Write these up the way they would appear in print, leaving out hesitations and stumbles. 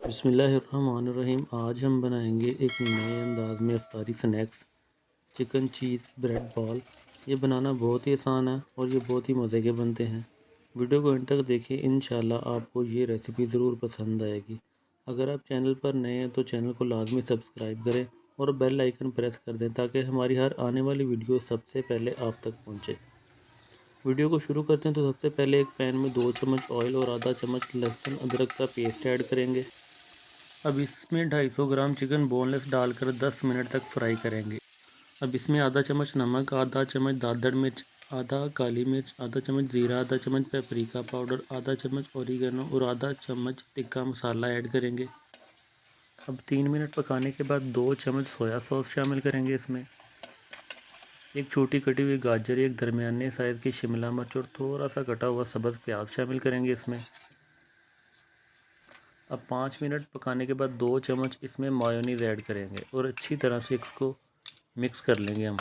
बिस्मिल्लाहिर्रहमानिर्रहीम। आज हम बनाएंगे एक नए अंदाज में इफ्तारी snacks chicken cheese bread ball. ये बनाना बहुत ही आसान है और ये बहुत ही मज़े के बनते हैं। वीडियो को अंत तक देखें, इंशाल्लाह आपको ये रेसिपी ज़रूर पसंद आएगी। अगर आप चैनल पर नए हैं तो चैनल को लाजमी सब्सक्राइब करें और बेल आइकन प्रेस कर दें ताकि हमारी हर आने वाली वीडियो सबसे पहले आप तक पहुँचे। वीडियो को शुरू करते हैं तो सबसे पहले एक पैन में 2 चम्मच ऑयल और आधा चम्मच लहसुन अदरक का पेस्ट ऐड करेंगे। अब इसमें 250 ग्राम चिकन बोनलेस डालकर 10 मिनट तक फ्राई करेंगे। अब इसमें आधा चम्मच नमक, आधा चम्मच दादड़ मिर्च, आधा काली मिर्च, आधा चम्मच ज़ीरा, आधा चम्मच पेपरिका पाउडर, आधा चम्मच ओरिगेनो और आधा चम्मच टिक्का मसाला ऐड करेंगे। अब 3 मिनट पकाने के बाद 2 चम्मच सोया सॉस शामिल करेंगे। इसमें एक छोटी कटी हुई गाजर, एक दरमियाने साइज़ की शिमला मिर्च और थोड़ा सा कटा हुआ सब्ज़ प्याज शामिल करेंगे इसमें। अब 5 मिनट पकाने के बाद 2 चम्मच इसमें मायोनीज़ ऐड करेंगे और अच्छी तरह से इसको मिक्स कर लेंगे हम।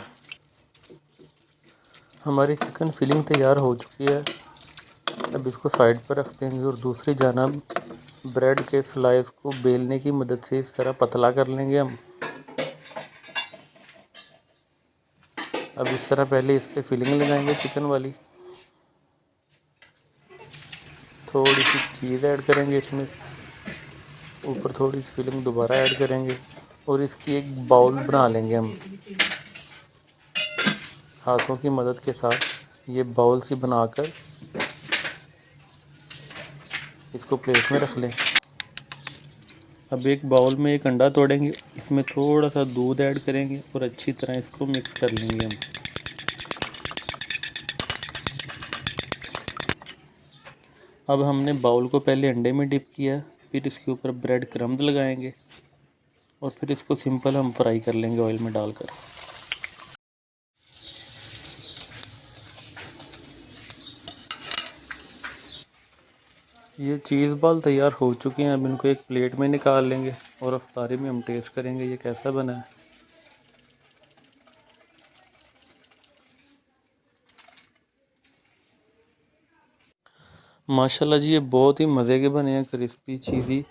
हमारी चिकन फिलिंग तैयार हो चुकी है। अब इसको साइड पर रख देंगे और दूसरी जानब ब्रेड के स्लाइस को बेलने की मदद से इस तरह पतला कर लेंगे हम। अब इस तरह पहले इस पर फिलिंग लगाएंगे चिकन वाली। थोड़ी सी चीज़ ऐड करेंगे इसमें, ऊपर थोड़ी सी फिलिंग दोबारा ऐड करेंगे और इसकी एक बाउल बना लेंगे हम। हाथों की मदद के साथ ये बाउल सी बनाकर इसको प्लेट में रख लें। अब एक बाउल में एक अंडा तोड़ेंगे, इसमें थोड़ा सा दूध ऐड करेंगे और अच्छी तरह इसको मिक्स कर लेंगे हम। अब हमने बाउल को पहले अंडे में डिप किया, फिर इसके ऊपर ब्रेड क्रम्ब लगाएंगे और फिर इसको सिंपल हम फ्राई कर लेंगे ऑयल में डालकर। ये चीज़ बॉल तैयार हो चुके हैं। अब इनको एक प्लेट में निकाल लेंगे और अफ्तारी में हम टेस्ट करेंगे ये कैसा बना है। माशाल्लाह जी, ये बहुत ही मज़े के बने हैं, क्रिस्पी चीज़ी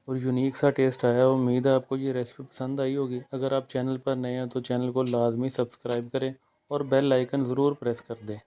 और यूनिक सा टेस्ट आया। उम्मीद है आपको ये रेसिपी पसंद आई होगी। अगर आप चैनल पर नए हैं तो चैनल को लाजमी सब्सक्राइब करें और बेल आइकन ज़रूर प्रेस कर दें।